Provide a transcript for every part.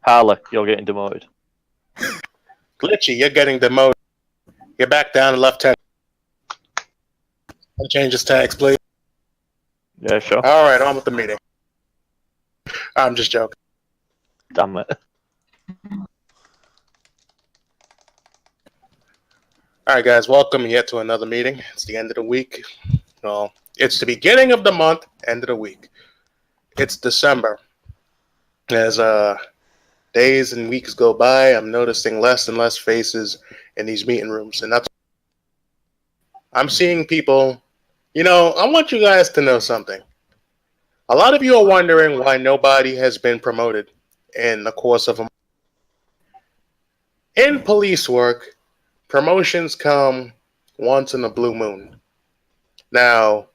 Harley, you're getting demoted. Glitchy, you're getting demoted. You're back down to lieutenant. Change his tags, please. Yeah, sure. All right, on with the meeting. I'm just joking. Damn it. All right, guys, welcome yet to another meeting. It's the end of the week. Well, it's the beginning of the month, end of the week. It's December. As days and weeks go by, I'm noticing less and less faces in these meeting rooms, and I'm seeing people. You know, I want you guys to know something. A lot of you are wondering why nobody has been promoted in the course of a month. In police work, promotions come once in a blue moon. Now,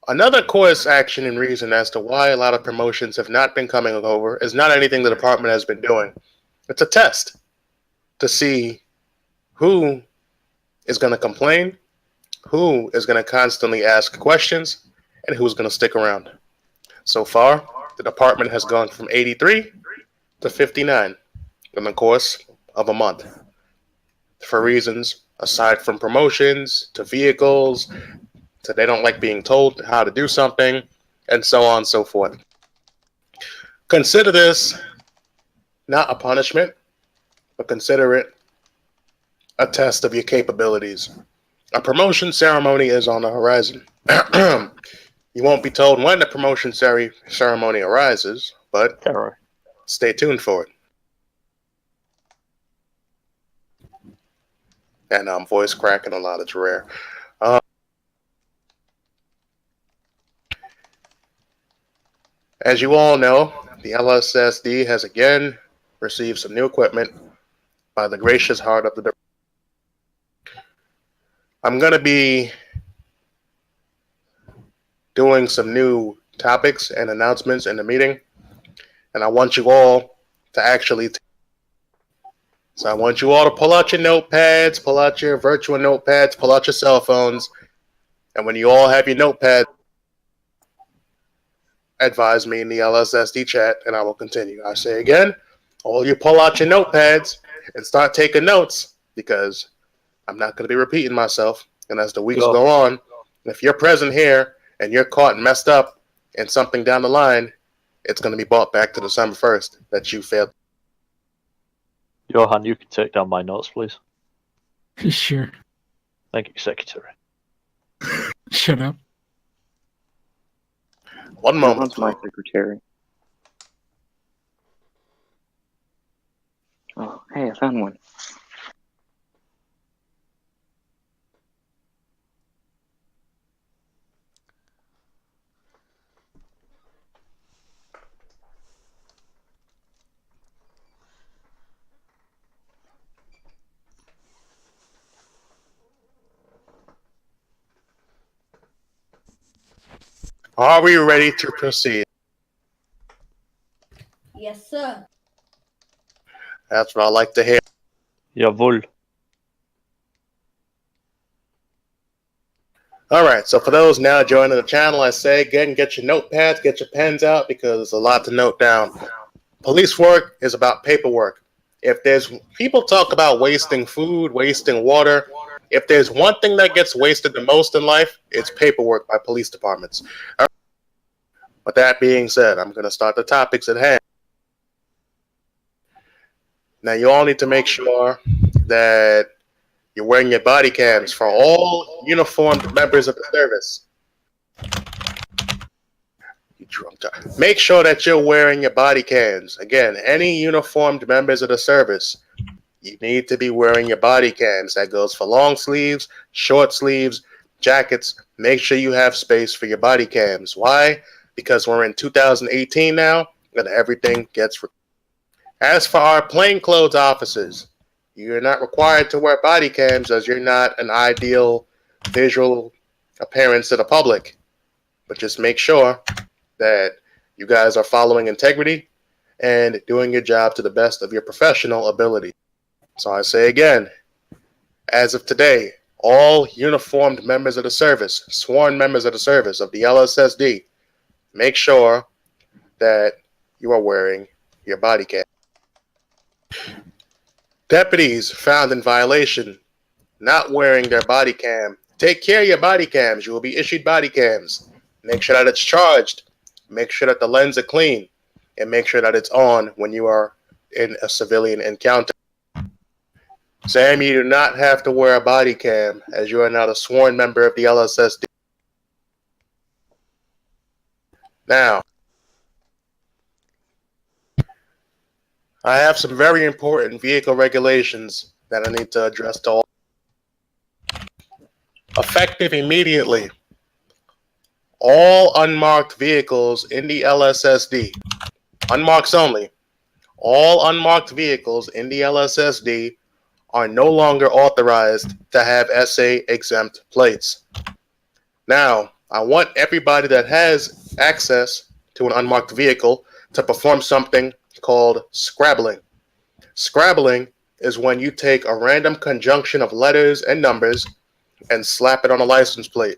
another course action and reason as to why a lot of promotions have not been coming over is not anything the department has been doing. It's a test to see who is going to complain, who is going to constantly ask questions, and who's going to stick around. So far, the department has gone from 83 to 59 in the course of a month. For reasons aside from promotions, to vehicles, to they don't like being told how to do something, and so on and so forth. Consider this not a punishment, but consider it a test of your capabilities. A promotion ceremony is on the horizon. You won't be told when the promotion ceremony arises, but stay tuned for it. And voice cracking a lot, it's rare. As you all know, the LSSD has again received some new equipment by the gracious heart of the department. I'm going to be doing some new topics and announcements in the meeting, and I want you all to actually so I want you all to pull out your notepads, pull out your virtual notepads, pull out your cell phones, and when you all have your notepad, advise me in the LSSD chat, and I will continue. I say again, all you pull out your notepads and start taking notes, because I'm not going to be repeating myself, and as the weeks go on, if you're present here and you're caught and messed up in something down the line, it's going to be brought back to December 1st that you failed. Johan, you can take down my notes, please. Sure. Thank you, Secretary. Shut up. One moment. Johan's my secretary. Oh, hey, I found one. Are we ready to proceed? Yes, sir. That's what I like to hear. Jawohl. All right, so for those now joining the channel, I say again, get your notepads, get your pens out, because there's a lot to note down. Police work is about paperwork. If there's people talk about wasting food, wasting water, if there's one thing that gets wasted the most in life, it's paperwork by police departments. Right. With that being said, I'm going to start the topics at hand. Now, you all need to make sure that you're wearing your body cams for all uniformed members of the service. You drunk. Make sure that you're wearing your body cams. Again, any uniformed members of the service, you need to be wearing your body cams. That goes for long sleeves, short sleeves, jackets. Make sure you have space for your body cams. Why? Because we're in 2018 now, and everything gets. As for our plainclothes officers, you're not required to wear body cams, as you're not an ideal visual appearance to the public. But just make sure that you guys are following integrity and doing your job to the best of your professional ability. So I say again, as of today, all uniformed members of the service, sworn members of the service of the LSSD, make sure that you are wearing your body cam. Deputies found in violation not wearing their body cam. Take care of your body cams. You will be issued body cams. Make sure that it's charged. Make sure that the lens are clean. And make sure that it's on when you are in a civilian encounter. Sam, you do not have to wear a body cam as you are not a sworn member of the LSSD. Now, I have some very important vehicle regulations that I need to address to all. Effective immediately, all unmarked vehicles in the LSSD, unmarked only, all unmarked vehicles in the LSSD are no longer authorized to have SA exempt plates. Now, I want everybody that has access to an unmarked vehicle to perform something called scrabbling. Scrabbling is when you take a random conjunction of letters and numbers and slap it on a license plate.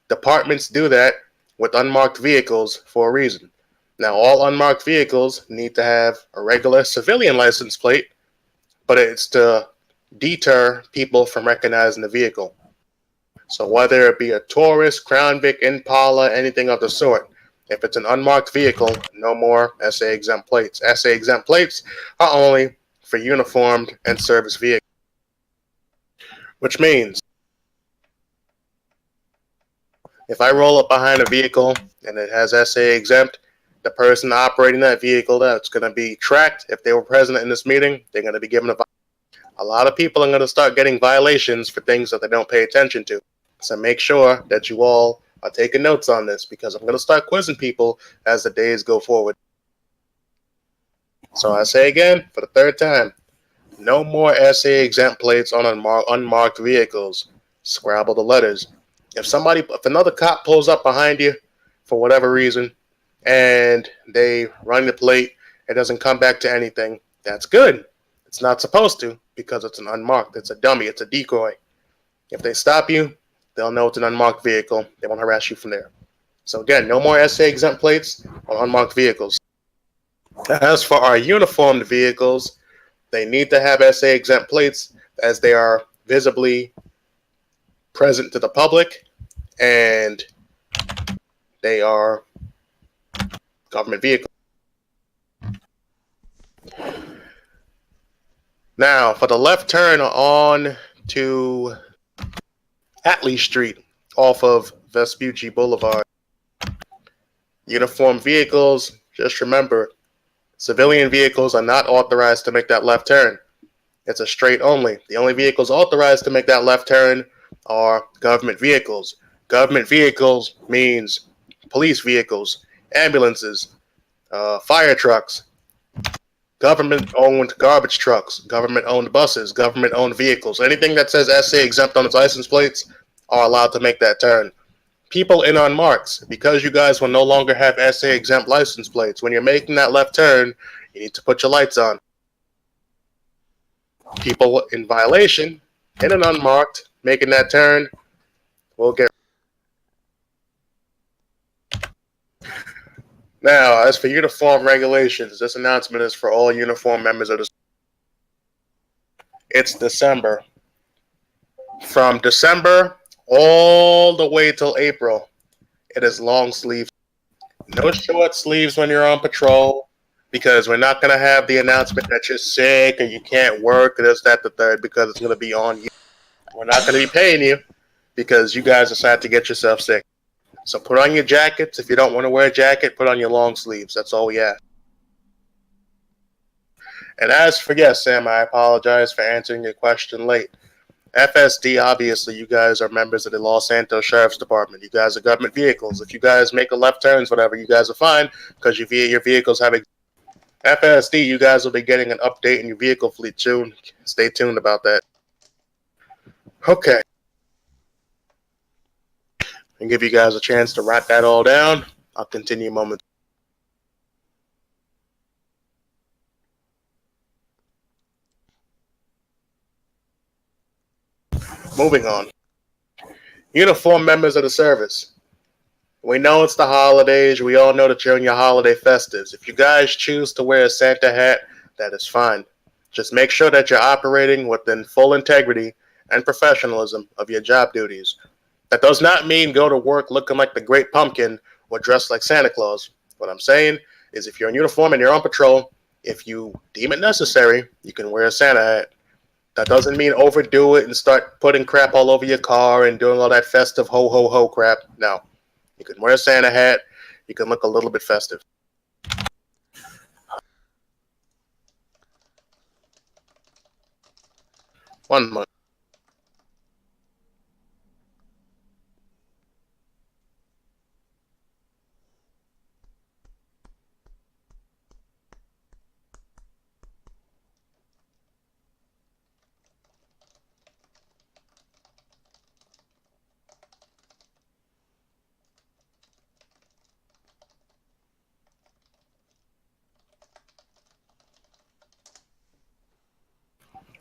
Departments do that with unmarked vehicles for a reason. Now, all unmarked vehicles need to have a regular civilian license plate, but it's to deter people from recognizing the vehicle. So whether it be a Taurus, Crown Vic, Impala, anything of the sort, if it's an unmarked vehicle, no more SA exempt plates. SA exempt plates are only for uniformed and service vehicles. Which means, if I roll up behind a vehicle and it has SA exempt, the person operating that vehicle that's going to be tracked. If they were present in this meeting, they're going to be given a lot of people are going to start getting violations for things that they don't pay attention to. So make sure that you all are taking notes on this because I'm going to start quizzing people as the days go forward. So I say again, for the third time, no more SA exempt plates on unmarked vehicles. Scrabble the letters. If another cop pulls up behind you for whatever reason and they run the plate, it doesn't come back to anything, that's good. It's not supposed to because it's an unmarked. It's a dummy. It's a decoy. If they stop you, they'll know it's an unmarked vehicle. They won't harass you from there. So again, no more SA exempt plates on unmarked vehicles. As for our uniformed vehicles, they need to have SA exempt plates as they are visibly present to the public and they are government vehicles. Now, for the left turn on to Atlee Street off of Vespucci Boulevard, uniformed vehicles, just remember, civilian vehicles are not authorized to make that left turn. It's a straight only. The only vehicles authorized to make that left turn are government vehicles. Government vehicles means police vehicles, ambulances, fire trucks, government-owned garbage trucks, government-owned buses, government-owned vehicles. Anything that says SA exempt on its license plates are allowed to make that turn. People in unmarks, because you guys will no longer have SA exempt license plates, when you're making that left turn, you need to put your lights on. People in violation, in an unmarked, making that turn, will get. Now, as for uniform regulations, this announcement is for all uniform members of the. It's December. From December all the way till April, it is long sleeves. No short sleeves when you're on patrol, because we're not going to have the announcement that you're sick or you can't work, this, that, the third, because it's going to be on you. We're not going to be paying you because you guys decided to get yourself sick. So put on your jackets. If you don't want to wear a jacket, put on your long sleeves. That's all we ask. And as for, yes, Sam, I apologize for answering your question late. FSD, obviously, you guys are members of the Los Santos Sheriff's Department. You guys are government vehicles. If you guys make a left turns, whatever, you guys are fine because your vehicles have FSD, you guys will be getting an update in your vehicle fleet soon. Stay tuned about that. Okay. And give you guys a chance to write that all down. I'll continue momentarily. Moving on. Uniform members of the service. We know it's the holidays. We all know that you're in your holiday festives. If you guys choose to wear a Santa hat, that is fine. Just make sure that you're operating within full integrity and professionalism of your job duties. That does not mean go to work looking like the Great Pumpkin or dressed like Santa Claus. What I'm saying is if you're in uniform and you're on patrol, if you deem it necessary, you can wear a Santa hat. That doesn't mean overdo it and start putting crap all over your car and doing all that festive ho ho ho crap. No. You can wear a Santa hat. You can look a little bit festive. One month.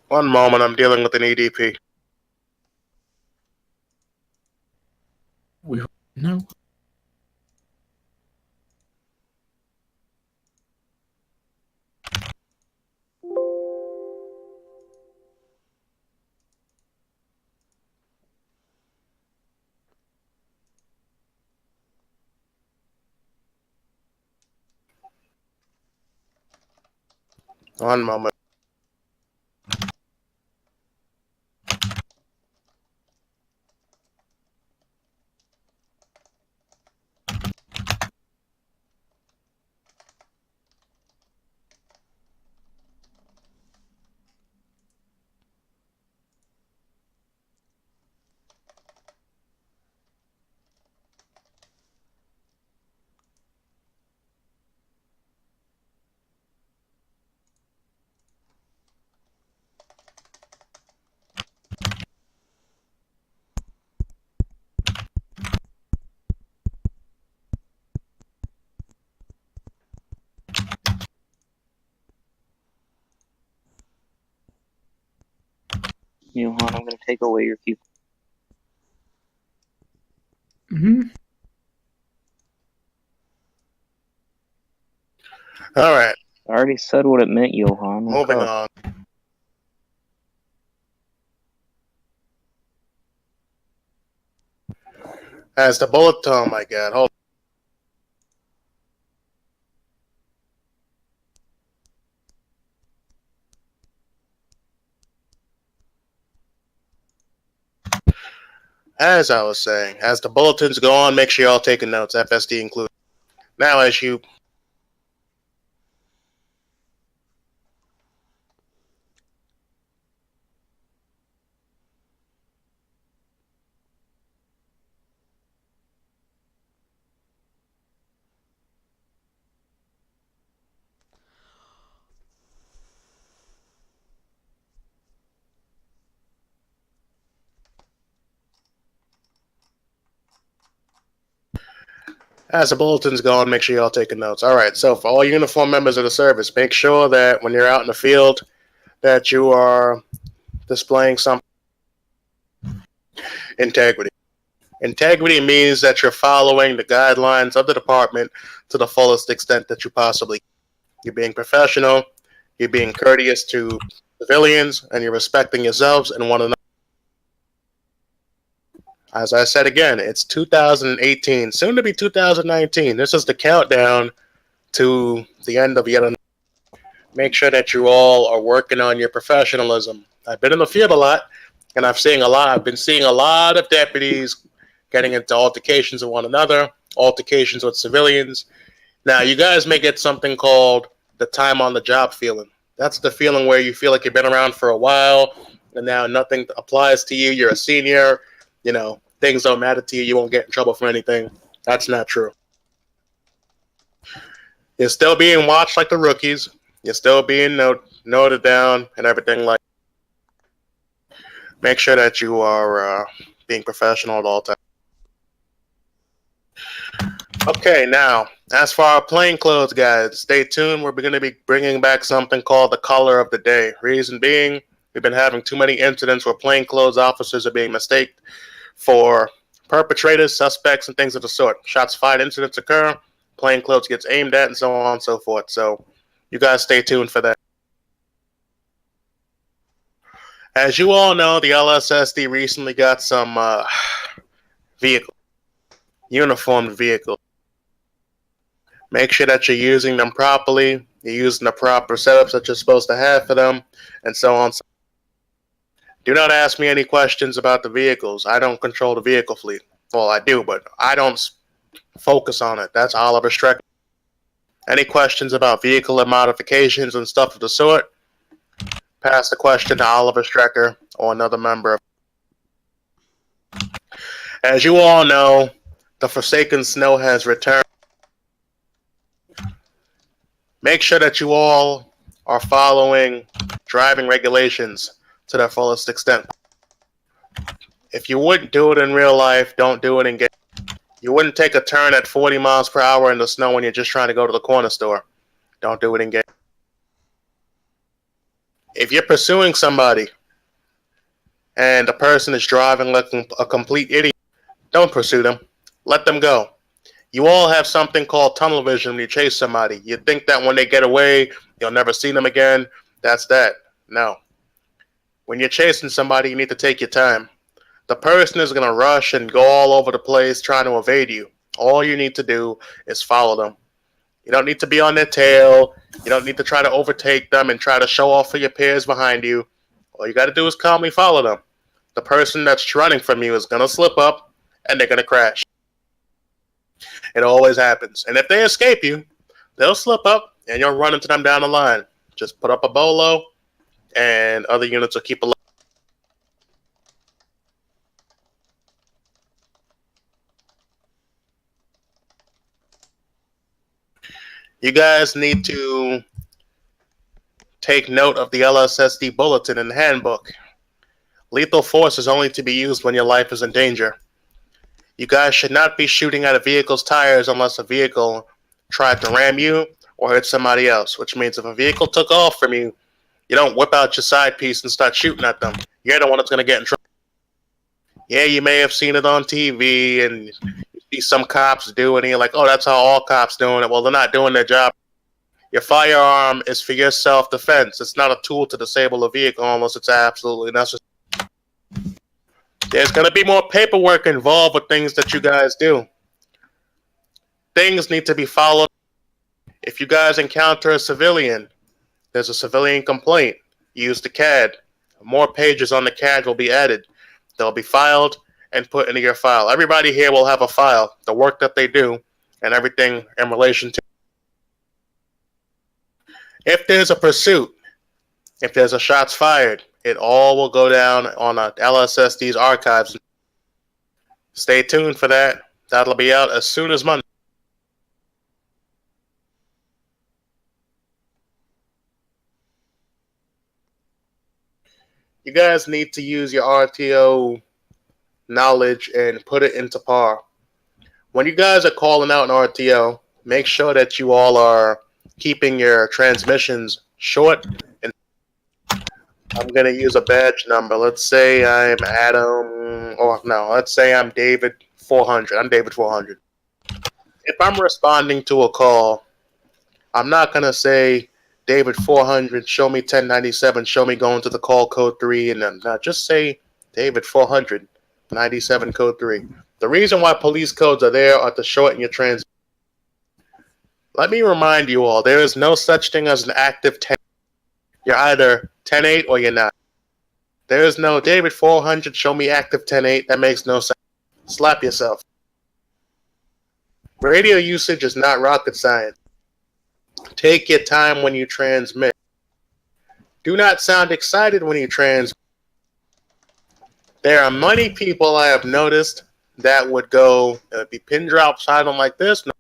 One moment, I'm dealing with an EDP. No. One moment. Johan, I'm going to take away your people. Mm-hmm. All right. I already said what it meant, Johan. Wake Moving up. on. As the bullet. Oh my God. Hold. As I was saying, as the bulletins go on, make sure you're all taking notes, FSD included. Now, as you As the bulletin's going, make sure you're all taking notes. All right, so for all uniform members of the service, make sure that when you're out in the field that you are displaying some integrity. Integrity means that you're following the guidelines of the department to the fullest extent that you possibly can. You're being professional, you're being courteous to civilians, and you're respecting yourselves and one another. As I said again, it's 2018, soon to be 2019. This is the countdown to the end of yet another. Make sure that you all are working on your professionalism. I've been in the field a lot, and I've been seeing a lot of deputies getting into altercations with one another, altercations with civilians. Now, you guys may get something called the time on the job feeling. That's the feeling where you feel like you've been around for a while, and now nothing applies to you. You're a senior, things don't matter to you. You won't get in trouble for anything. That's not true. You're still being watched like the rookies. You're still being noted down and everything like that. Make sure that you are being professional at all times. Okay, now, as for our plainclothes guys, stay tuned. We're going to be bringing back something called the color of the day. Reason being, we've been having too many incidents where plainclothes officers are being mistaken for perpetrators, suspects, and things of the sort. Shots fired incidents occur, plainclothes gets aimed at, and so on and so forth. So you guys stay tuned for that. As you all know, the LSSD recently got some uniformed vehicles. Make sure that you're using them properly, you're using the proper setups that you're supposed to have for them, and so on. Do not ask me any questions about the vehicles. I don't control the vehicle fleet. Well, I do, but I don't focus on it. That's Oliver Streck. Any questions about vehicle and modifications and stuff of the sort, pass the question to Oliver Strecker or another member. As you all know, the Forsaken Snow has returned. Make sure that you all are following driving regulations to their fullest extent. If you wouldn't do it in real life, don't do it in game. You wouldn't take a turn at 40 miles per hour in the snow when you're just trying to go to the corner store. Don't do it in game. If you're pursuing somebody and the person is driving like a complete idiot, don't pursue them. Let them go. You all have something called tunnel vision when you chase somebody. You think that when they get away, you'll never see them again. That's that. No. When you're chasing somebody, you need to take your time. The person is going to rush and go all over the place trying to evade you. All you need to do is follow them. You don't need to be on their tail. You don't need to try to overtake them and try to show off for your peers behind you. All you got to do is calmly follow them. The person that's running from you is going to slip up and they're going to crash. It always happens. And if they escape you, they'll slip up and you'll run into them down the line. Just put up a bolo and other units will keep a look. You guys need to take note of the LSSD bulletin and handbook. Lethal force is only to be used when your life is in danger. You guys should not be shooting at a vehicle's tires unless a vehicle tried to ram you or hit somebody else, which means if a vehicle took off from you, you don't whip out your side piece and start shooting at them. You're the one that's going to get in trouble. Yeah, you may have seen it on TV and you see some cops do it and you're like, oh, that's how all cops doing it. Well, they're not doing their job. Your firearm is for your self-defense. It's not a tool to disable a vehicle unless it's absolutely necessary. There's going to be more paperwork involved with things that you guys do. Things need to be followed. If you guys encounter a civilian, there's a civilian complaint, use the CAD. More pages on the CAD will be added. They'll be filed and put into your file. Everybody here will have a file, the work that they do, and everything in relation to. If there's a pursuit, if there's a shots fired, it all will go down on LSSD's archives. Stay tuned for that. That'll be out as soon as Monday. You guys need to use your RTO knowledge and put it into par. When you guys are calling out an RTO, make sure that you all are keeping your transmissions short. And I'm going to use a badge number. Let's say I'm Adam, or no, let's say I'm David 400. I'm David 400. If I'm responding to a call, I'm not going to say, David 400, show me 1097, show me going to the call code 3, and then just say David 400, 97 code 3. The reason why police codes are there are to shorten your trans. Let me remind you all, there is no such thing as an active 10. You're either 10-8 or you're not. There is no David 400, show me active 10-8. That makes no sense. Slap yourself. Radio usage is not rocket science. Take your time when you transmit. Do not sound excited when you transmit. There are many people I have noticed that would go, be pin drop silent like this. No.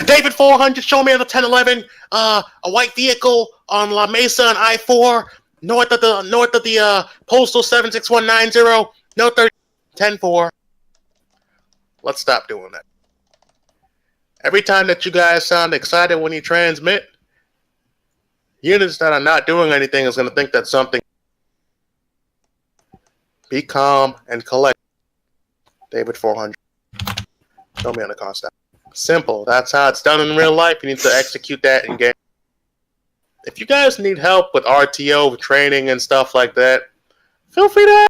David 400, show me the 1011. A white vehicle on La Mesa and I-4, north of the postal 76190, no 10-4. Let's stop doing that. Every time that you guys sound excited when you transmit, units that are not doing anything is going to think that's something. Be calm and collect. David 400. Show me on the car stop. Simple. That's how it's done in real life. You need to execute that in game. If you guys need help with RTO training and stuff like that, feel free to ask.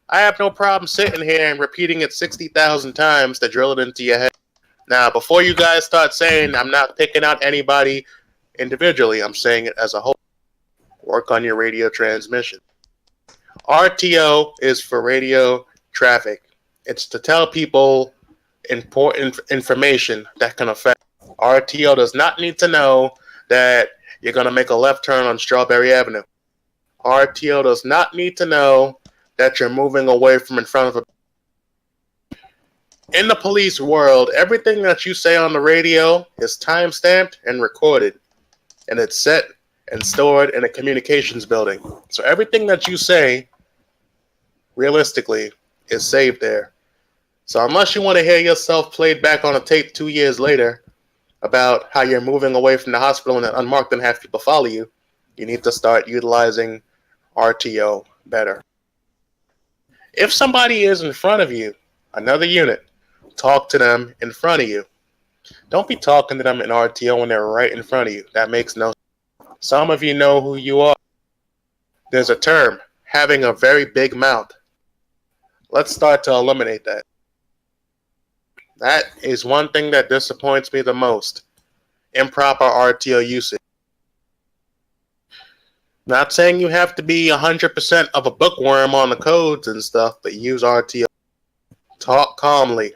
I have no problem sitting here and repeating it 60,000 times to drill it into your head. Now, before you guys start saying I'm not picking out anybody individually, I'm saying it as a whole. Work on your radio transmission. RTO is for radio traffic. It's to tell people important information that can affect. RTO does not need to know that you're going to make a left turn on Strawberry Avenue. RTO does not need to know that you're moving away from in front of a... In the police world, everything that you say on the radio is time-stamped and recorded. And it's set and stored in a communications building. So everything that you say, realistically, is saved there. So unless you want to hear yourself played back on a tape 2 years later about how you're moving away from the hospital and that unmarked and have people follow you, you need to start utilizing RTO better. If somebody is in front of you, another unit, talk to them in front of you. Don't be talking to them in RTO when they're right in front of you. That makes no sense. Some of you know who you are. There's a term, having a very big mouth. Let's start to eliminate that. That is one thing that disappoints me the most. Improper RTO usage. Not saying you have to be 100% of a bookworm on the codes and stuff, but use RTO. Talk calmly.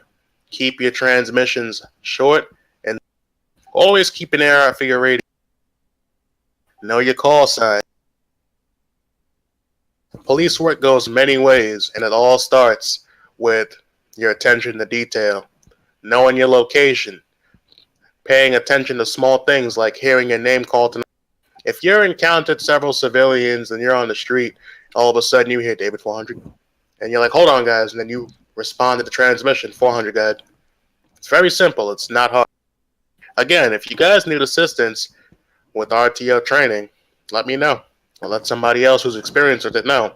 Keep your transmissions short and always keep an ear out for your radio. Know your call sign. Police work goes many ways, and it all starts with your attention to detail, knowing your location, paying attention to small things like hearing your name called. If you're encountered several civilians and you're on the street, all of a sudden you hear David 400, and you're like, hold on, guys, and then you respond to the transmission, 400, guys. It's very simple. It's not hard. Again, if you guys need assistance with RTO training, let me know. Or let somebody else who's experienced with it know.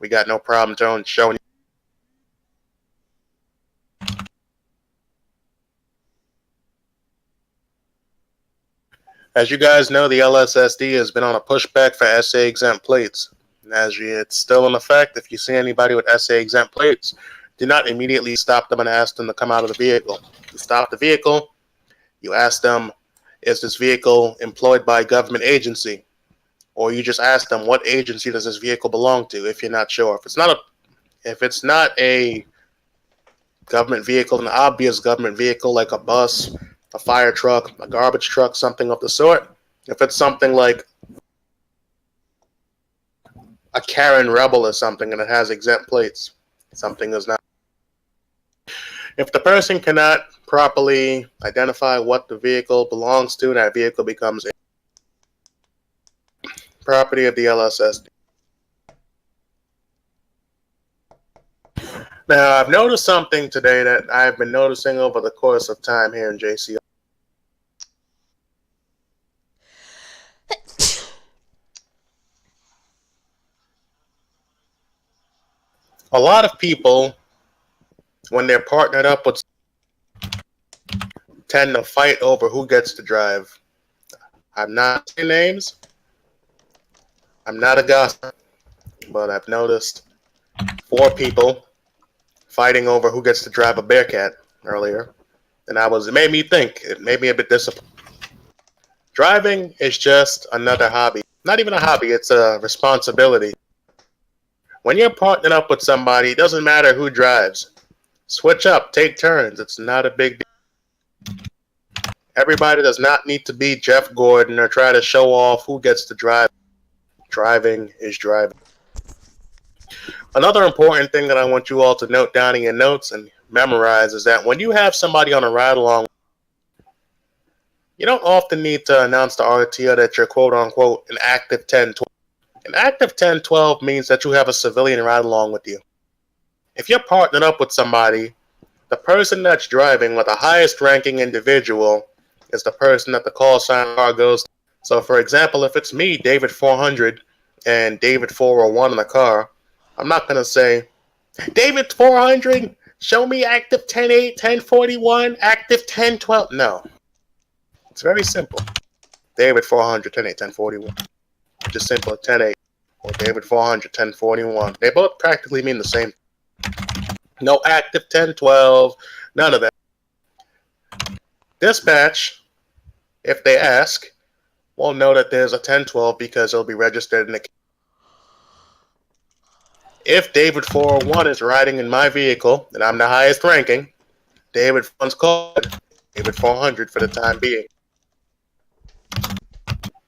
We got no problem showing you. As you guys know, the LSSD has been on a pushback for SA exempt plates. And it's still in effect, if you see anybody with SA exempt plates, do not immediately stop them and ask them to come out of the vehicle. You stop the vehicle, you ask them, is this vehicle employed by a government agency? Or you just ask them, what agency does this vehicle belong to, if you're not sure. If it's not a government vehicle, an obvious government vehicle like a bus, a fire truck, a garbage truck, something of the sort. If it's something like a Karen Rebel or something and it has exempt plates, something is not. If the person cannot properly identify what the vehicle belongs to, that vehicle becomes a property of the LSSD. Now, I've noticed something today that I've been noticing over the course of time here in JCRP. A lot of people, when they're partnered up with, tend to fight over who gets to drive. I'm not saying names. I'm not a gossip, but I've noticed 4 people fighting over who gets to drive a Bearcat earlier, and it made me think. It made me a bit disappointed. Driving is just another hobby. Not even a hobby, it's a responsibility. When you're partnered up with somebody, it doesn't matter who drives. Switch up, take turns. It's not a big deal. Everybody does not need to be Jeff Gordon or try to show off who gets to drive. Driving is driving. Another important thing that I want you all to note down in your notes and memorize is that when you have somebody on a ride along, you don't often need to announce to RTO that you're quote unquote an active 1012. An active 1012 means that you have a civilian ride along with you. If you're partnered up with somebody, the person that's driving with the highest ranking individual is the person that the call sign car goes to. So for example, if it's me, David 400, and David 401 in the car, I'm not going to say, David 400, show me active 10-8, 1041, active 1012. No. It's very simple. David 400, 10-8, 1041. Just simple, 10-8. Or David 400, 1041. They both practically mean the same. No active 1012, none of that. Dispatch, if they ask, will know that there's a 1012 because it'll be registered in the. If David 401 is riding in my vehicle, and I'm the highest ranking, David one's called David 400 for the time being.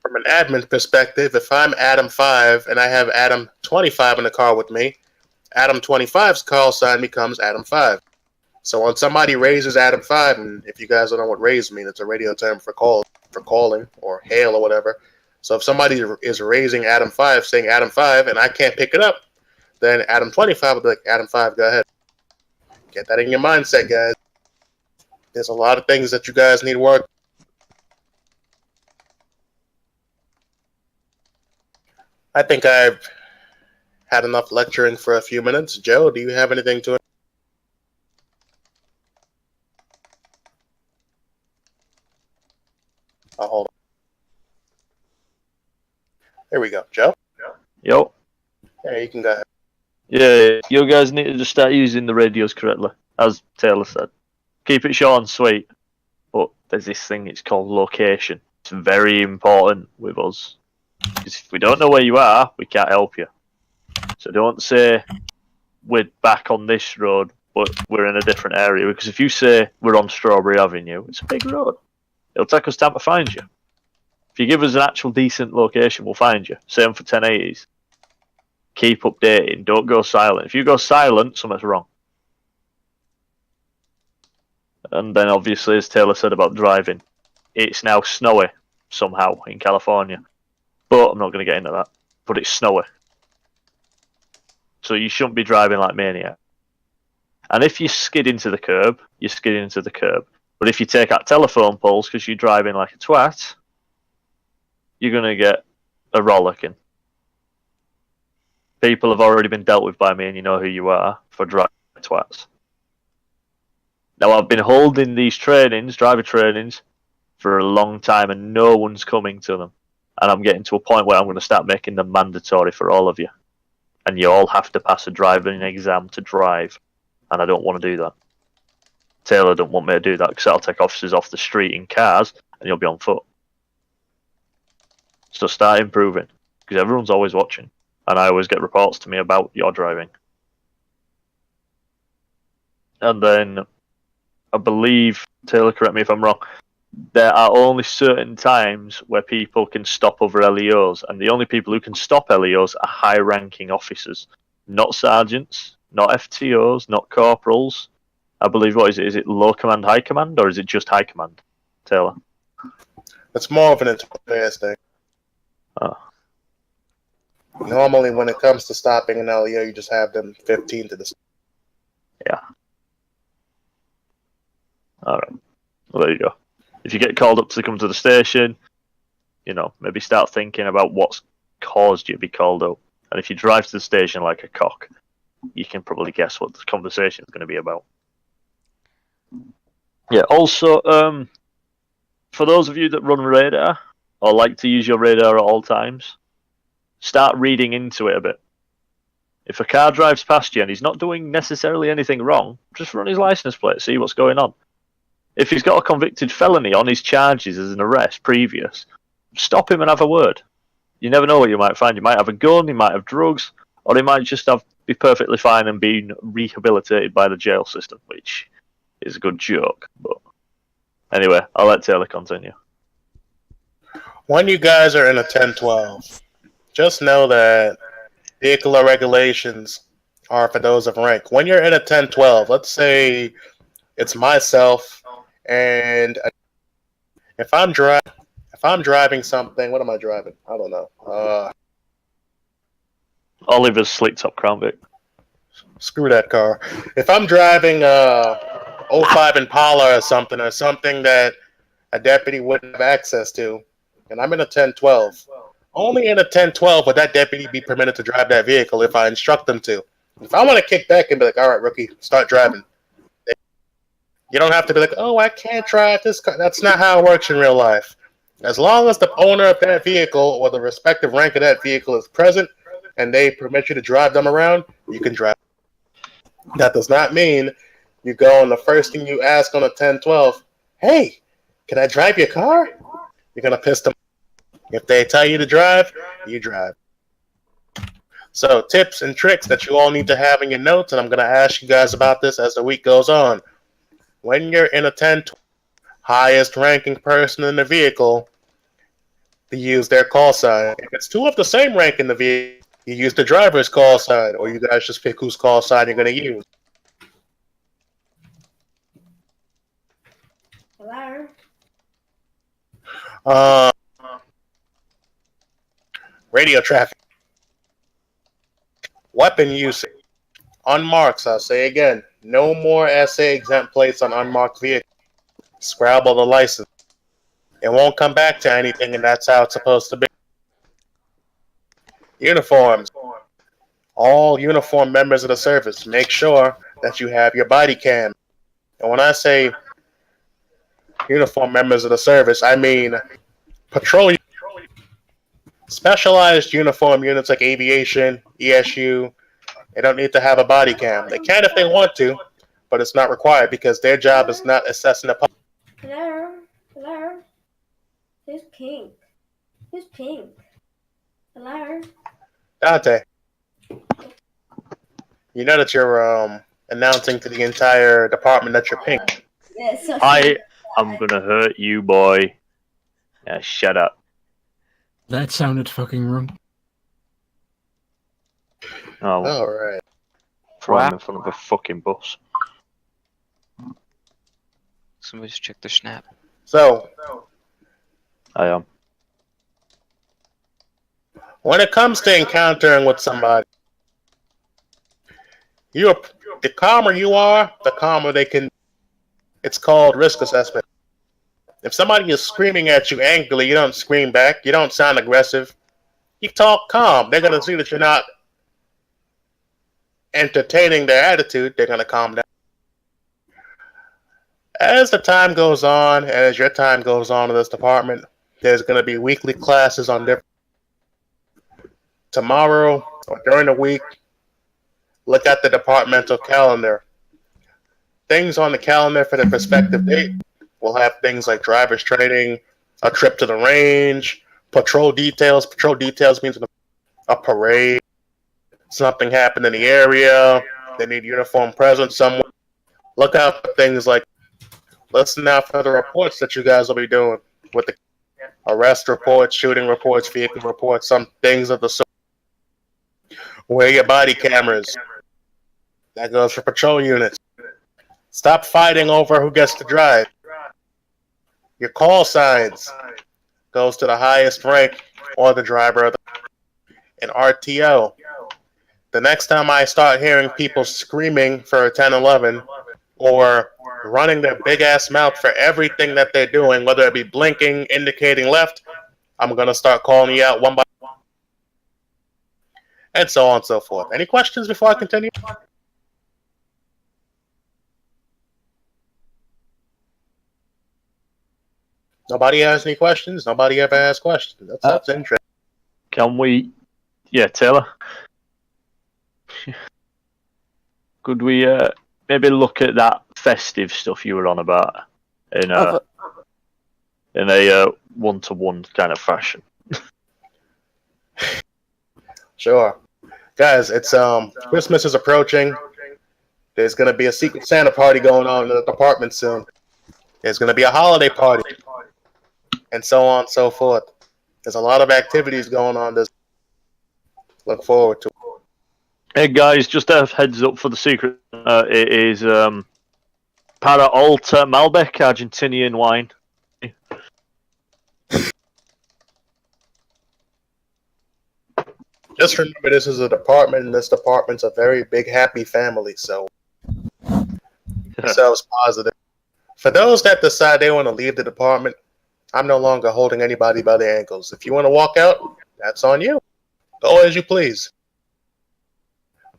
From an admin perspective, if I'm Adam 5 and I have Adam 25 in the car with me, Adam 25's call sign becomes Adam 5. So when somebody raises Adam 5, and if you guys don't know what raise means, it's a radio term for calling or hail or whatever. So if somebody is raising Adam 5, saying Adam 5, and I can't pick it up, then Adam 25 will be like, Adam 5, go ahead. Get that in your mindset, guys. There's a lot of things that you guys need work. I think I've had enough lecturing for a few minutes. Joe, do you have anything to it? Oh, hold on. There we go. Joe? Yo. Yeah, you can go ahead. Yeah, you guys need to just start using the radios correctly, as Taylor said. Keep it short and sweet, but there's this thing, it's called location. It's very important with us. Because if we don't know where you are, we can't help you. So don't say we're back on this road, but we're in a different area. Because if you say we're on Strawberry Avenue, it's a big road. It'll take us time to find you. If you give us an actual decent location, we'll find you. Same for 1080s. Keep updating. Don't go silent. If you go silent, something's wrong. And then obviously, as Taylor said about driving, it's now snowy somehow in California. But I'm not going to get into that. But it's snowy. So you shouldn't be driving like maniac. And if you skid into the curb, you skid into the curb. But if you take out telephone poles because you're driving like a twat, you're going to get a rollicking. People have already been dealt with by me, and you know who you are, for driving twats. Now, I've been holding these trainings, driver trainings, for a long time, and no one's coming to them. And I'm getting to a point where I'm going to start making them mandatory for all of you. And you all have to pass a driving exam to drive. And I don't want to do that. Taylor don't want me to do that because that'll take officers off the street in cars and you'll be on foot. So start improving because everyone's always watching. And I always get reports to me about your driving. And then I believe, Taylor, correct me if I'm wrong, there are only certain times where people can stop other LEOs, and the only people who can stop LEOs are high-ranking officers, not sergeants, not FTOs, not corporals. I believe, what is it? Is it low command, high command, or is it just high command, Taylor? It's more of an interface thing. Oh. Normally, when it comes to stopping an LEO, you just have them 15 to the. Yeah. All right. Well, there you go. If you get called up to come to the station, you know, maybe start thinking about what's caused you to be called up. And if you drive to the station like a cock, you can probably guess what the conversation is going to be about. Yeah, also, for those of you that run radar, or like to use your radar at all times, start reading into it a bit. If a car drives past you and he's not doing necessarily anything wrong, just run his license plate, see what's going on. If he's got a convicted felony on his charges as an arrest previous, stop him and have a word. You never know what you might find. You might have a gun, he might have drugs, or he might just be perfectly fine and being rehabilitated by the jail system, which is a good joke. But anyway, I'll let Taylor continue. When you guys are in a 1012, just know that vehicular regulations are for those of rank. When you're in a 1012, let's say it's myself, and if I'm driving something, what am I driving? I don't know. Oliver's slick top Crown Vic. Screw that car. If I'm driving 05 Impala or something that a deputy wouldn't have access to, and I'm in a 1012, only in a 1012 would that deputy be permitted to drive that vehicle if I instruct them to. If I want to kick back and be like, all right, rookie, start driving, You don't have to be like, oh, I can't drive this car. That's not how it works in real life. As long as the owner of that vehicle or the respective rank of that vehicle is present and they permit you to drive them around, you can drive. That does not mean you go and the first thing you ask on a 10-12, hey, can I drive your car? You're going to piss them. If they tell you to drive, you drive. So tips and tricks that you all need to have in your notes, and I'm going to ask you guys about this as the week goes on. When you're in a 10-12, highest ranking person in the vehicle, you use their call sign. If it's two of the same rank in the vehicle, you use the driver's call sign, or you guys just pick whose call sign you're going to use. Hello? Radio traffic. Weapon usage. Unmarked, I'll say again. No more SA exempt plates on unmarked vehicles. Scrabble the license. It won't come back to anything, and that's how it's supposed to be. Uniforms. All uniform members of the service, make sure that you have your body cam. And when I say uniform members of the service, I mean patrol. Specialized uniform units like aviation, ESU, they don't need to have a body cam. They can if they want to, but it's not required because their job is not assessing the public. Hello? Hello? Who's pink? Who's pink? Hello? Dante, you know that you're announcing to the entire department that you're pink. Yeah, so I'm gonna hurt you, boy. Yeah, shut up. That sounded fucking wrong. Oh, All right. throw him in front of a fucking bus. Somebody's check their snap. So, I am. when it comes to encountering with somebody, the calmer you are, the calmer they can. It's called risk assessment. If somebody is screaming at you angrily, you don't scream back. You don't sound aggressive. You talk calm. They're going to see that you're not entertaining their attitude. They're going to calm down. As the time goes on, and as your time goes on in this department, there's going to be weekly classes on different. Tomorrow or during the week, look at the departmental calendar. Things on the calendar for the prospective date. We'll have things like driver's training, a trip to the range, patrol details. Patrol details means a parade. Something happened in the area. They need uniform presence somewhere. Look out for things like, listen out for the reports that you guys will be doing with the arrest reports, shooting reports, vehicle reports, some things of the sort. Wear your body cameras. That goes for patrol units. Stop fighting over who gets to drive. Your call signs goes to the highest rank or the driver of an RTO. The next time I start hearing people screaming for a 1011 or running their big ass mouth for everything that they're doing, whether it be blinking, indicating left, I'm going to start calling you out one by one. And so on and so forth. Any questions before I continue? Nobody has any questions? Nobody ever asks questions. That's interesting. Can we... Yeah, Taylor? Could we maybe look at that festive stuff you were on about in a one-to-one kind of fashion? Sure. Guys, it's Christmas is approaching. There's going to be a Secret Santa party going on in the department soon. There's going to be a holiday party. And so on and so forth. There's a lot of activities going on this. Look forward to it. Hey guys, just a heads up for the secret. It is Para Alta Malbec Argentinian wine. Just remember, this is a department, and this department's a very big, happy family. So, yourselves positive. For those that decide they want to leave the department, I'm no longer holding anybody by the ankles. If you want to walk out, that's on you. Go as you please.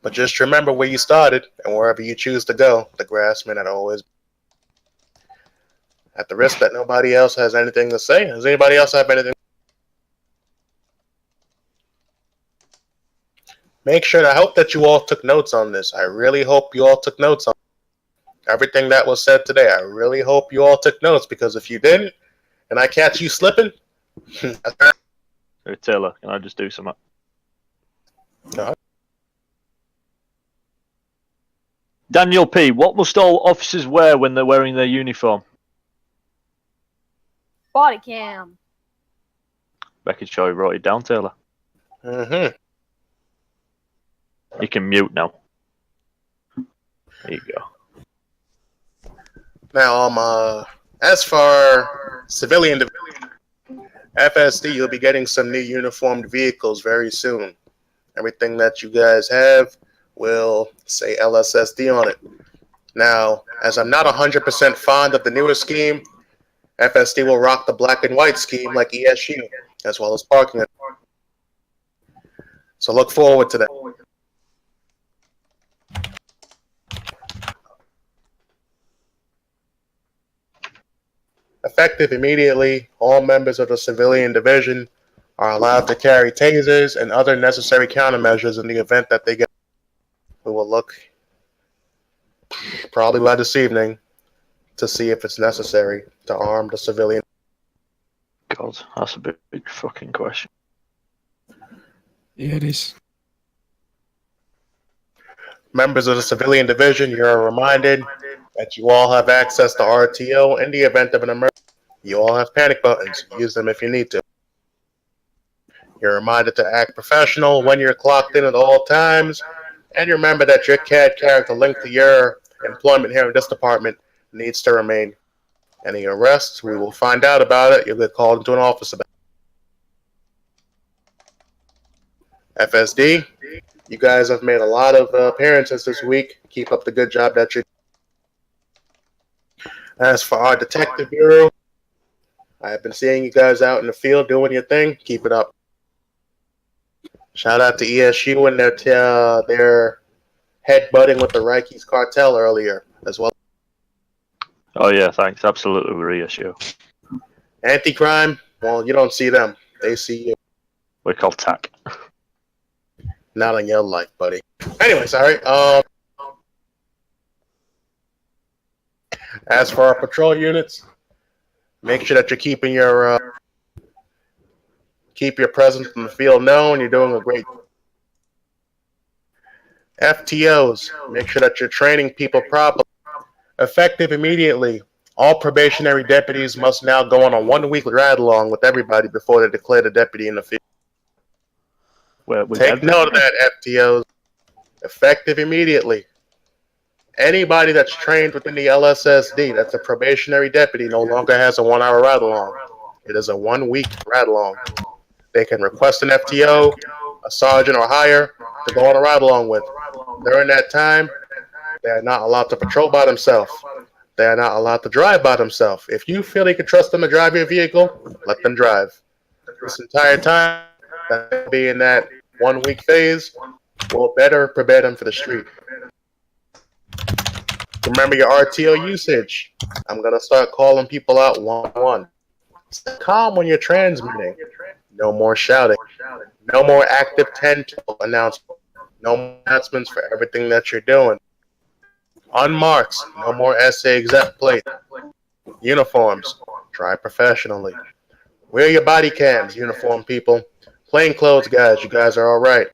But just remember where you started, and wherever you choose to go, the grass may not always. At the risk that nobody else has anything to say, does anybody else have anything? Make sure, I hope that you all took notes on this. I really hope you all took notes on everything that was said today. I really hope you all took notes, because if you didn't, and I catch you slipping, Hey, Taylor, can I just do something? No. Daniel P., what must all officers wear when they're wearing their uniform? Body cam. Becky's sure he wrote it down, Taylor. Mm-hmm. You can mute now. There you go. Now, as for civilian FSD, you'll be getting some new uniformed vehicles very soon. Everything that you guys have will say LSSD on it. Now, as I'm not 100% fond of the newer scheme, FSD will rock the black and white scheme like ESU, as well as parking. So look forward to that. Effective immediately, all members of the civilian division are allowed to carry tasers and other necessary countermeasures in the event that they get. We will look probably by this evening to see if it's necessary to arm the civilian. God, that's a big fucking question. Yeah, it is. Members of the civilian division, you're reminded that you all have access to RTO in the event of an emergency. You all have panic buttons. Use them if you need to. You're reminded to act professional when you're clocked in at all times. And remember that your CAD character linked to your employment here in this department needs to remain. Any arrests, we will find out about it. You'll get called into an office about it. FSD, you guys have made a lot of appearances this week. Keep up the good job that you're doing. As for our detective bureau, I have been seeing you guys out in the field doing your thing. Keep it up. Shout out to ESU and their headbutting with the Rikes cartel earlier as well. Oh yeah, thanks. Absolutely reassure. Anti-crime, well, you don't see them. They see you. We're called TAC. Not on your life, buddy. Anyway, sorry. As for our patrol units, make sure that you're keeping your keep your presence in the field known. You're doing a great. FTOs, make sure that you're training people properly. Effective immediately. All probationary deputies must now go on a 1-week ride-along with everybody before they declare the deputy in the field. Take note of that, FTOs. Effective immediately. Anybody that's trained within the LSSD, that's a probationary deputy, no longer has a 1-hour ride-along. It is a 1-week ride-along. They can request an FTO, a sergeant or higher, to go on a ride-along with. During that time, they are not allowed to patrol by themselves. They are not allowed to drive by themselves. If you feel you can trust them to drive your vehicle, let them drive. This entire time, that be in that 1-week phase, will better prepare them for the street. Remember your RTO usage. I'm going to start calling people out one-on-one. Stay calm when you're transmitting. No more shouting. No more active 10 announcements. No more announcements for everything that you're doing. Unmarks. No more SA exempt plate. Uniforms. Try professionally. Wear your body cams, uniform people. Plain clothes guys, you guys are all right.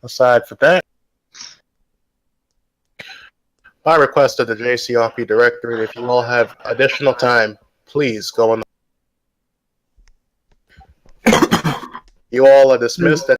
Aside from that, by request of the JCRP directorate, if you all have additional time, please go on. You all are dismissed.